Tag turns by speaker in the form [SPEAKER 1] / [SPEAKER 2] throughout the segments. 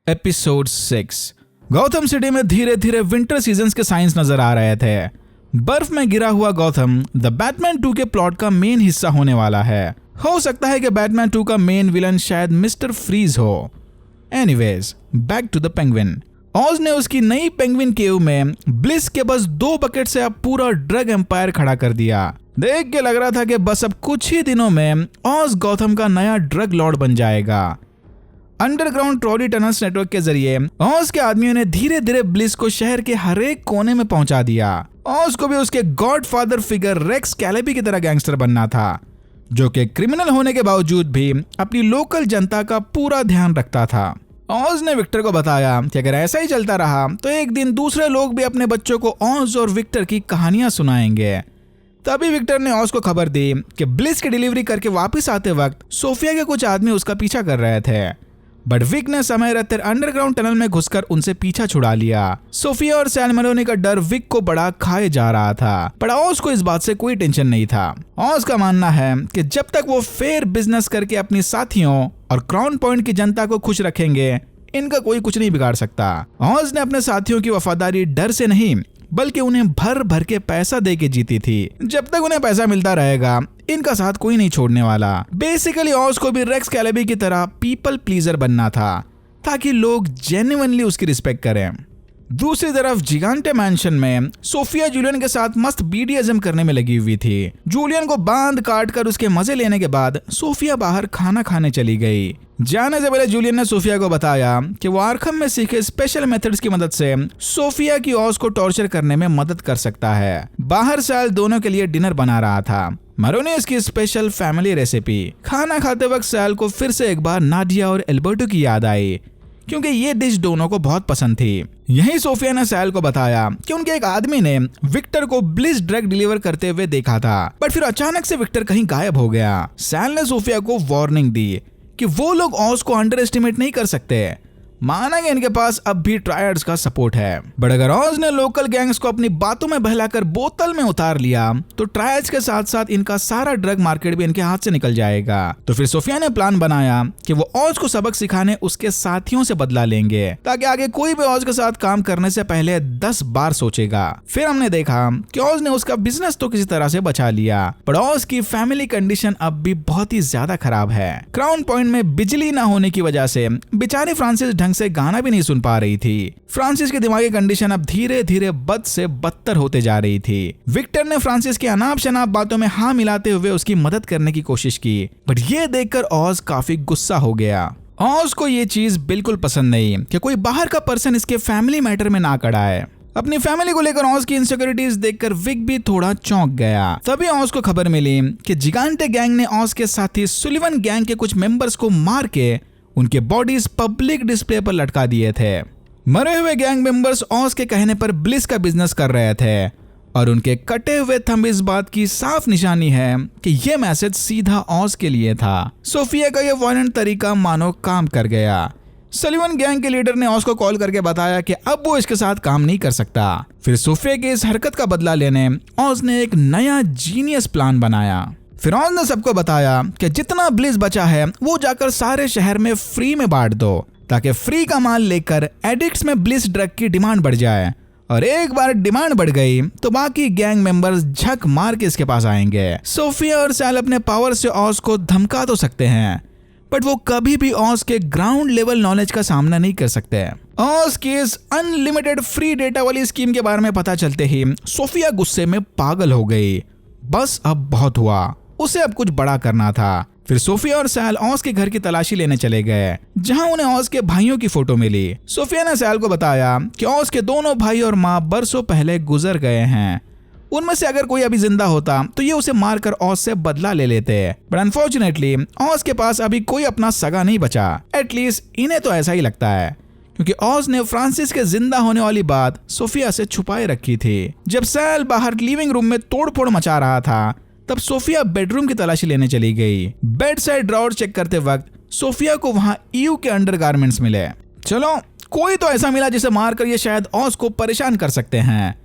[SPEAKER 1] Episode 6। Gotham city में धीरे धीरे विंटर सीजन्स के साइंस नजर आ रहे थे। बर्फ में गिरा हुआ गौथम द बैटमैन 2 के प्लॉट का मेन हिस्सा होने वाला है। हो सकता है कि बैटमैन 2 का मेन विलन शायद मिस्टर फ्रीज हो। Anyways, back to the Penguin. Oz ने उसकी नई पेंगुइन केव में ब्लिस के बस 2 बकेट से अब पूरा ड्रग एम्पायर खड़ा कर दिया। देख के लग रहा था कि बस अब कुछ ही दिनों में ऑज गौथम का नया ड्रग लॉर्ड बन जाएगा। अंडरग्राउंड ट्रॉली टनल्स नेटवर्क के जरिए ऑज के आदमियों ने धीरे धीरे ब्लिस को शहर के हर एक कोने में पहुंचा दिया। ऑज को भी उसके गॉडफादर फिगर रेक्स कैलेबी की तरह गैंगस्टर बनना था, जो कि क्रिमिनल होने के बावजूद भी अपनी लोकल जनता का पूरा ध्यान रखता था। ऑज ने विक्टर को बताया कि अगर ऐसा ही चलता रहा तो एक दिन दूसरे लोग भी अपने बच्चों को ऑज और विक्टर की कहानियां सुनाएंगे। तभी विक्टर ने ऑज को खबर दी कि ब्लिस की डिलीवरी करके वापस आते वक्त सोफिया के कुछ आदमी उसका पीछा कर रहे थे, बट विक ने समय रहते अंडरग्राउंड टनल में घुसकर उनसे पीछा छुड़ा लिया। सोफिया और सैल मेलोनी का डर विक को बड़ा खाए जा रहा था, पर ऑज को इस बात से कोई टेंशन नहीं था। ऑज का मानना है कि जब तक वो फेयर बिजनेस करके अपनी साथियों और क्राउन पॉइंट की जनता को खुश रखेंगे, इनका कोई कुछ नहीं बिगाड़ सकता। ऑज ने अपने साथियों की वफादारी डर से नहीं बल्कि उन्हें भर भर के पैसा दे के जीती थी। जब तक उन्हें पैसा मिलता रहेगा, इनका साथ कोई नहीं छोड़ने वाला। बेसिकली ऑज को भी रेक्स कैलेबी की तरह पीपल प्लीजर बनना था, ताकि लोग जेन्युइनली उसकी रिस्पेक्ट करें। दूसरी तरफ जिगांटे मैंशन में सोफिया जूलियन के साथ मस्त बीडीएसएम करने में लगी हुई थी। जूलियन को बांध काट कर उसके मजे लेने के बाद सोफिया बाहर खाना खाने चली गई। जाने से पहले जूलियन ने सोफिया को बताया कि वो आर्खम में सीखे स्पेशल मेथड्स की मदद से सोफिया की ऑज को टॉर्चर करने में मदद कर सकता है। बाहर सैल दोनों के लिए डिनर बना रहा था, मारोनियस की स्पेशल फैमिली रेसिपी। खाना खाते वक्त सैल को फिर से एक बार नाडिया और एल्बर्टो की याद आई, क्योंकि ये डिश दोनों को बहुत पसंद थी। यही सोफिया ने सैल को बताया कि उनके एक आदमी ने विक्टर को ब्लिस ड्रग डिलीवर करते हुए देखा था, बट फिर अचानक से विक्टर कहीं गायब हो गया। सैल ने सोफिया को वार्निंग दी कि वो लोग ऑज को अंडर एस्टिमेट नहीं कर सकते। माना कि इनके पास अब भी ट्रायड्स का सपोर्ट है, बट अगर ऑज ने लोकल गैंग्स को अपनी बातों में बहलाकर बोतल में उतार लिया तो ट्रायड्स के साथ साथ इनका सारा ड्रग मार्केट भी इनके हाथ से निकल जाएगा। तो फिर सोफिया ने प्लान बनाया कि वो ऑज को सबक सिखाने उसके साथियों से बदला लेंगे, ताकि आगे कोई भी ऑज के साथ काम करने से पहले 10 बार सोचेगा। फिर हमने देखा कि ऑज ने उसका बिजनेस तो किसी तरह से बचा लिया, पर ऑज की फैमिली कंडीशन अब भी बहुत ही ज्यादा खराब है। क्राउन पॉइंट में बिजली न होने की वजह से बेचारी फ्रांसिस से गाना भी नहीं सुन पा रही थी। फ्रांसिस की दिमागी कंडीशन अब धीरे धीरे बद से बदतर होते जा रही थी। विक्टर ने फ्रांसिस की अनाप शनाप बातों में हाँ मिलाते हुए उसकी मदद करने की कोशिश की, बट ये देखकर ऑज काफी गुस्सा हो गया। ऑज को ये चीज बिल्कुल पसंद नहीं कि कोई बाहर का पर्सन इसके फैमिली मैटर में ना कड़ाए। अपनी फैमिली को लेकर ऑज की इनसिक्योरिटीज देखकर विक भी थोड़ा चौंक गया। तभी ऑज को खबर मिली कि जिगांटे गैंग ने ऑज के साथी सुलिवन गैंग के कुछ मेंबर्स को मार के उनके बॉडीज पब्लिक डिस्प्ले पर लटका दिए थे। मरे हुए गैंग मेंबर्स ऑज के कहने पर ब्लिस का बिजनेस कर रहे थे, और उनके कटे हुए थंब इस बात की साफ निशानी है कि यह मैसेज सीधा ऑज के लिए था। सोफिया का यह वायलेंट तरीका मानो काम कर गया। सलिवन गैंग के लीडर ने ऑज को कॉल करके बताया कि अब वो इसके साथ काम नहीं कर सकता। फिर सोफिया की इस हरकत का बदला लेने ऑज ने एक नया जीनियस प्लान बनाया। फिर ऑज ने सबको बताया कि जितना ब्लिस बचा है वो जाकर सारे शहर में फ्री में बांट दो, ताकि फ्री का माल लेकर एडिक्ट्स में ब्लिस ड्रग की डिमांड बढ़ जाए, और एक बार डिमांड बढ़ गई तो बाकी गैंग मेंबर्स झक मार के इसके पास आएंगे। सोफिया और सैल अपने पावर से ऑज को धमका तो सकते हैं, बट वो कभी भी ऑज के ग्राउंड लेवल नॉलेज का सामना नहीं कर सकते। ऑज की इस अनलिमिटेड फ्री डेटा वाली स्कीम के बारे में पता चलते ही सोफिया गुस्से में पागल हो गई। बस अब बहुत हुआ, उसे अब कुछ बड़ा करना था। फिर सोफिया और सैल ऑज के घर की तलाशी लेने चले गए, जहां उन्हें ऑज के भाइयों की फोटो मिली। सोफिया ने सैल को बताया कि ऑज के दोनों भाई और माँ बरसों पहले गुजर गए हैं। उनमें से अगर कोई अभी जिंदा होता तो ये उसे मारकर ऑज से बदला ले लेते, बट अनफॉर्चुनेटली ऑज के पास अभी कोई अपना सगा नहीं बचा। एटलीस्ट इन्हें तो ऐसा ही लगता है, क्योंकि ऑज ने फ्रांसिस के जिंदा होने वाली बात सोफिया से छुपाए रखी थी। जब सैल बाहर लिविंग रूम में तोड़फोड़ मचा रहा था, तब सोफिया बेडरूम की तलाशी लेने चली गई। बेड साइड ड्रॉअर चेक करते वक्त सोफिया को वहां ईयू के अंडरगारमेंट्स मिले। चलो, कोई तो ऐसा मिला जिसे मारकर ये शायद ऑज को परेशान कर सकते हैं।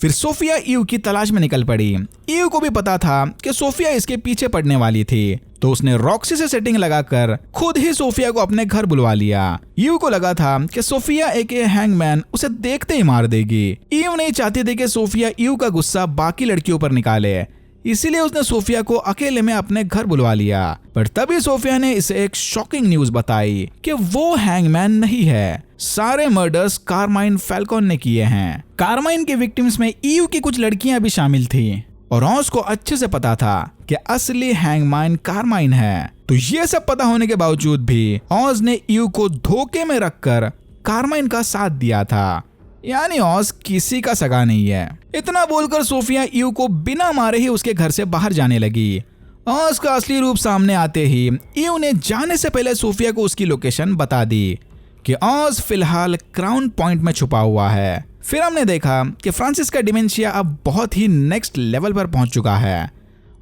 [SPEAKER 1] फिर सोफिया ईयू की तलाश में निकल पड़ी। ईयू को भी पता था कि सोफिया इसके पीछे पड़ने वाली थी, तो उसने रॉक्सी से सेटिंग लगाकर खुद ही सोफिया को अपने घर बुलवा लिया। ईव को लगा था कि सोफिया एके हैंगमैन उसे देखते ही मार देगी। ईव नहीं चाहती थी कि सोफिया ईव का गुस्सा बाकी लड़कियों पर निकाले, इसीलिए उसने सोफिया को अकेले में अपने घर बुलवा लिया। पर तभी सोफिया ने इसे एक शॉकिंग न्यूज बताई कि वो हैंगमैन नहीं है, सारे मर्डर्स कारमाइन फैल्कॉन ने किए हैं। कारमाइन के विक्टिम्स में ईव की कुछ लड़कियां भी शामिल थी और ऑज को अच्छे से पता था कि असली हैंगमैन कारमाइन है। तो ये सब पता होने के बावजूद भी ऑज ने ईव को धोखे में रखकर कारमाइन का साथ दिया था, यानी ऑज किसी का सगा नहीं है। इतना बोलकर सोफिया ईव को बिना मारे ही उसके घर से बाहर जाने लगी। ऑज का असली रूप सामने आते ही ईव ने जाने से पहले सोफिया को उसकी लोकेशन बता दी कि ऑज फिलहाल क्राउन पॉइंट में छुपा हुआ है। फिर हमने देखा कि फ्रांसिस का डिमेंशिया अब बहुत ही नेक्स्ट लेवल पर पहुंच चुका है।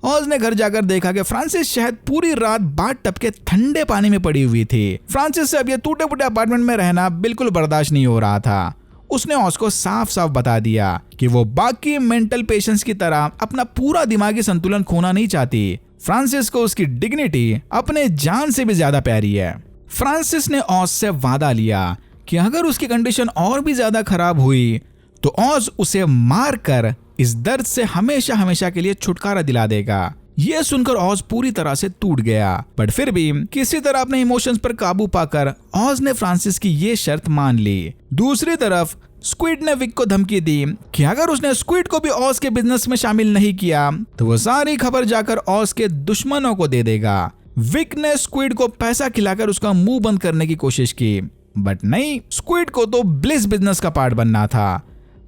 [SPEAKER 1] ऑज ने घर जाकर देखा कि फ्रांसिस शायद पूरी रात बाथ टब के ठंडे पानी में पड़ी हुई थी। फ्रांसिस से अब ये टूटे फूटे अपार्टमेंट में रहना बिल्कुल बर्दाश्त नहीं हो रहा था। उसने ऑज को साफ साफ बता दिया कि वो बाकी मेंटल पेशेंट्स की तरह अपना पूरा दिमागी संतुलन खोना नहीं चाहती। फ्रांसिस को उसकी डिग्निटी अपने जान से भी ज्यादा प्यारी है। फ्रांसिस ने ऑज से वादा लिया कि अगर उसकी कंडीशन और भी ज्यादा खराब हुई तो ऑज उसे मारकर इस दर्द से हमेशा हमेशा के लिए छुटकारा दिला देगा। यह सुनकर ऑज पूरी तरह से टूट गया, बट फिर भी किसी तरह अपने इमोशंस पर काबू पाकर ऑज ने फ्रांसिस की ये शर्त मान ली। दूसरी तरफ स्क्विड ने विक को धमकी दी कि अगर उसने स्क्विड को भी ऑज के बिजनेस में शामिल नहीं किया तो वो सारी खबर जाकर ऑज के दुश्मनों को दे देगा। विक ने स्क्विड को पैसा खिलाकर उसका मुंह बंद करने की कोशिश की, बट नहीं, स्क्विड को तो ब्लिस बिजनेस का पार्ट बनना था।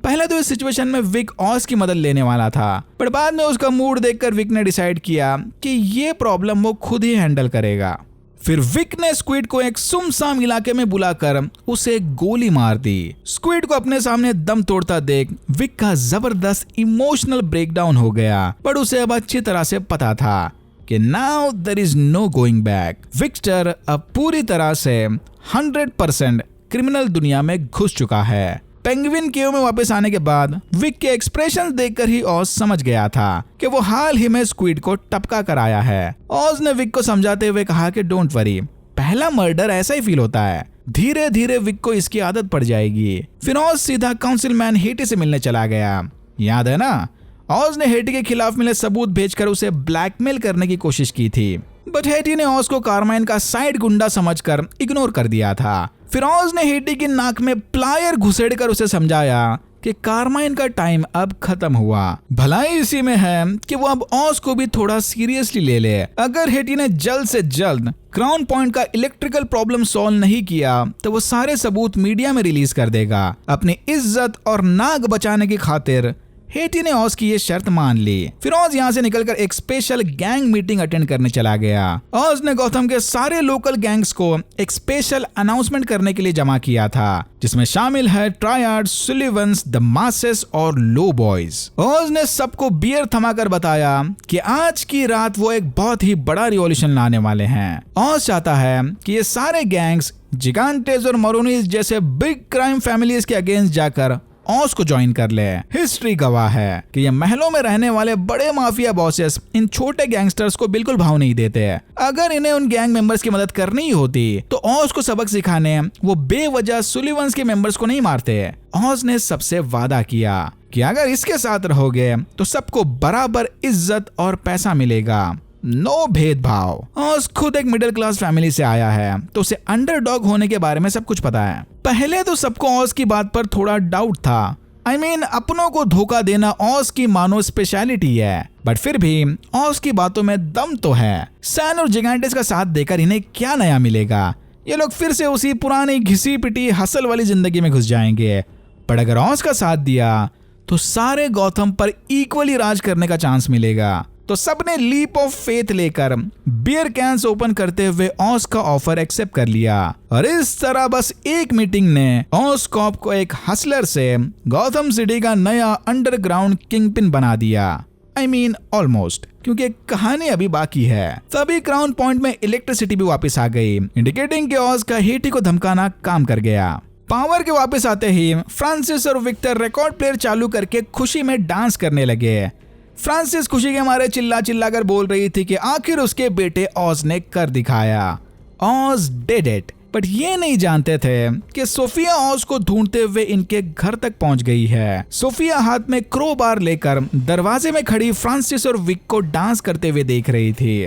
[SPEAKER 1] पहले तो इस सिचुएशन में विक ऑज की मदद लेने वाला था, पर बाद में उसका मूड देखकर विक ने डिसाइड किया कि ये प्रॉब्लम वो खुद ही हैंडल करेगा। फिर विक ने स्क्विड को एक सुमसाम इलाके में बुलाकर उसे गोली मार दी। स्क्विड को अपने सामने दम तोड़ता देख विक का जबरदस्त इमोशनल ब्रेकडाउन हो गया, पर उसे अब अच्छी तरह से पता था कि now there is no going back. Victor अब पूरी तरह से 100% क्रिमिनल दुनिया में घुस चुका है। पेंगुइन केव में वापस आने के बाद विक के एक्सप्रेशंस देखकर ही ऑज समझ गया था कि वो हाल ही में स्क्विड को टपका कर आया है। ऑज ने विक को समझाते हुए कहा कि डोंट वरी, पहला मर्डर ऐसा ही फील होता है, धीरे धीरे विक को इसकी आदत पड़ जाएगी। फिर ऑज सीधा काउंसिलमैन हेटी से मिलने चला गया। याद है ना, ऑज ने हेटी के खिलाफ मिले सबूत भेजकर उसे ब्लैकमेल करने की कोशिश की थी, बट हेटी ने ऑज को कारमाइन का साइड गुंडा समझकर इग्नोर कर दिया था। फिर ऑज ने हेटी की नाक में प्लायर घुसेड़कर उसे समझाया कि कारमाइन का टाइम अब खत्म हुआ। भलाई इसी में है कि वो अब ऑज को भी थोड़ा सीरियसली ले ले। अगर हेटी ने जल्द से जल्द क्राउन पॉइंट का इलेक्ट्रिकल प्रॉब्लम सॉल्व नहीं किया तो वो सारे सबूत मीडिया में रिलीज कर देगा। अपनी इज्जत और नाक बचाने की खातिर हेटी ने ऑज की ये शर्त मान ली। फिर ऑज यहाँ से निकलकर एक स्पेशल गैंग मीटिंग अटेंड करने चला गया। ऑज ने गौथम के सारे लोकल गैंग्स को एक स्पेशल अनाउंसमेंट करने के लिए जमा किया था, जिसमें शामिल है ट्रायड, सुलिवंस, द मासेस और लो बॉयज। ऑज ने सबको बियर थमाकर बताया कि आज की रात वो एक बहुत ही बड़ा रिवॉल्यूशन लाने वाले हैं। ऑज चाहता है कि ये सारे गैंग्स जिगांटेस और मरोनीज जैसे बिग क्राइम फैमिलीज के अगेंस्ट जाकर ऑज को ज्वाइन कर ले। हिस्ट्री गवाह है कि ये महलों में रहने वाले बड़े माफिया बॉसेस इन छोटे गैंगस्टर्स को बिल्कुल भाव नहीं देते हैं। अगर इन्हें उन गैंग मेंबर्स की मदद करनी ही होती तो ऑज को सबक सिखाने वो बेवजह सुलिवंस के मेंबर्स को नहीं मारते। ऑज ने सबसे वादा किया कि अगर इसके साथ रहोगे तो सबको बराबर इज्जत और पैसा मिलेगा, नो भेदभाव। ऑज खुद एक मिडिल क्लास फैमिली से आया है तो उसे अंडरडॉग होने के बारे में सब कुछ पता है। पहले तो सबको ऑज की बात पर थोड़ा डाउट था। अपनों को धोखा देना ऑज की मानो स्पेशलिटी है, बट फिर भी ऑज की बातों में दम तो है। सैन और जिगांटेस का साथ देकर इन्हें क्या नया मिलेगा? ये लोग फिर से उसी पुरानी घिसी पिटी हसल वाली जिंदगी में घुस जाएंगे। पर अगर ऑज का साथ दिया तो सारे गौथम पर इक्वली राज करने का चांस मिलेगा। तो सबने लीप ऑफ फेथ लेकर बियर कैंस ओपन करते हुए ऑज का ऑफर एक्सेप्ट कर लिया। और इस तरह बस एक मीटिंग ने ऑस्कॉप को एक हसलर से गौथम सिटी का नया अंडरग्राउंड किंगपिन बना दिया। ऑलमोस्ट, क्योंकि कहानी अभी बाकी है। तभी क्राउन पॉइंट में इलेक्ट्रिसिटी भी वापस आ गई, इंडिकेटिंग कि ऑज का हेटी को धमकाना काम कर गया। पावर के वापस आते ही फ्रांसिस और विक्टर रिकॉर्ड प्लेयर चालू करके खुशी में डांस करने लगे। फ्रांसिस खुशी के मारे चिल्ला चिल्ला कर बोल रही थी कि आखिर उसके बेटे ऑज ने कर दिखाया। ऑज डिड इट। बट ये नहीं जानते थे कि सोफिया ऑज को ढूंढते हुए इनके घर तक पहुंच गई है। सोफिया हाथ में क्रोबार लेकर दरवाजे में खड़ी फ्रांसिस और विक को डांस करते हुए देख रही थी।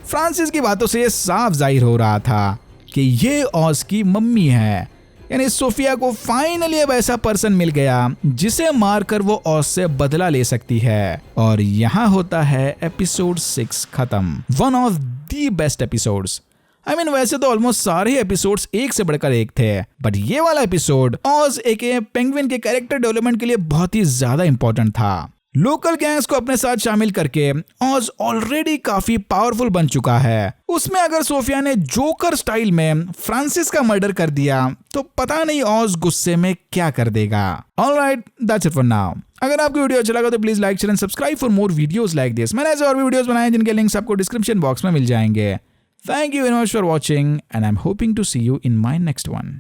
[SPEAKER 1] फ्रांसिस की बातों से ये साफ जाहिर हो रहा था कि ये ऑज की मम्मी है। यानी सोफिया को फाइनली अब ऐसा पर्सन मिल गया जिसे मारकर वो ऑज से बदला ले सकती है। और यहाँ होता है एपिसोड 6 खत्म। One of the best episodes. वैसे तो ऑलमोस्ट सारे एपिसोड्स एक से बढ़कर एक थे, बट ये वाला एपिसोड ऑज एके पेंगुइन के कैरेक्टर डेवलपमेंट के लिए बहुत ही ज्यादा इंपॉर्टेंट था। लोकल गैंग्स को अपने साथ शामिल करके ऑज ऑलरेडी काफी पावरफुल बन चुका है। उसमें अगर सोफिया ने जोकर स्टाइल में फ्रांसिस का मर्डर कर दिया तो पता नहीं ऑज गुस्से में क्या कर देगा। Alright, that's it for now. अगर आपको वीडियो अच्छा लगा तो please like share and subscribe for more videos like this. मैंने ऐसे और भी वीडियोस बनाए जिनके लिंक्स आपको डिस्क्रिप्शन बॉक्स में मिल जाएंगे। Thank you very much for watching and I'm hoping to see you in my next one.